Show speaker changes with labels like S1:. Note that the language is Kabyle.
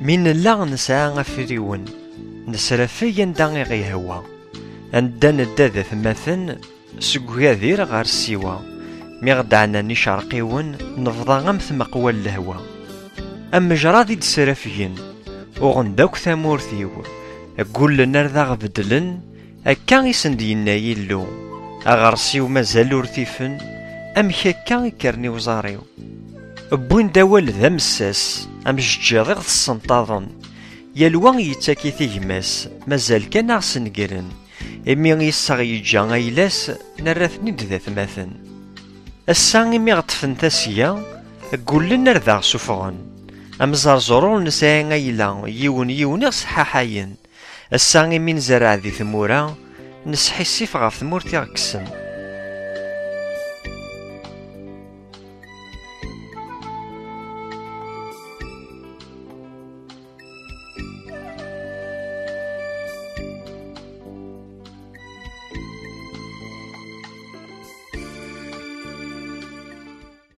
S1: من لا نسعى أفريون نسرفي ندى غيهوا أندا ندا ذا ثماثن سكوكاذير غار السوا مي غدعنا نشرقيون نفضى غمث مقوى الهوا أم جرادي دسرافيين وغنداك ثامورثيو أقول لنا ذا غبدلن أكا يسندينا يلو أغرسيو مازال ورثيفن أم كاكا يكرني وزاريو بوين داول ذا مساس أم ججاضي غد السنطاضن يلوان يتاكي تيجماس مازال كان عسن قرن إمي يساغ يجا غيلاس نراثني دذا ثماثن الساعة إمي غطفن تاسيا أقول لنا ذا سفغن أم زرزرون نساء غيلا يون يصحاحاين الساعة إمي نزرع ذي ثمورا نسحي السيف غف ثمور تيغكسن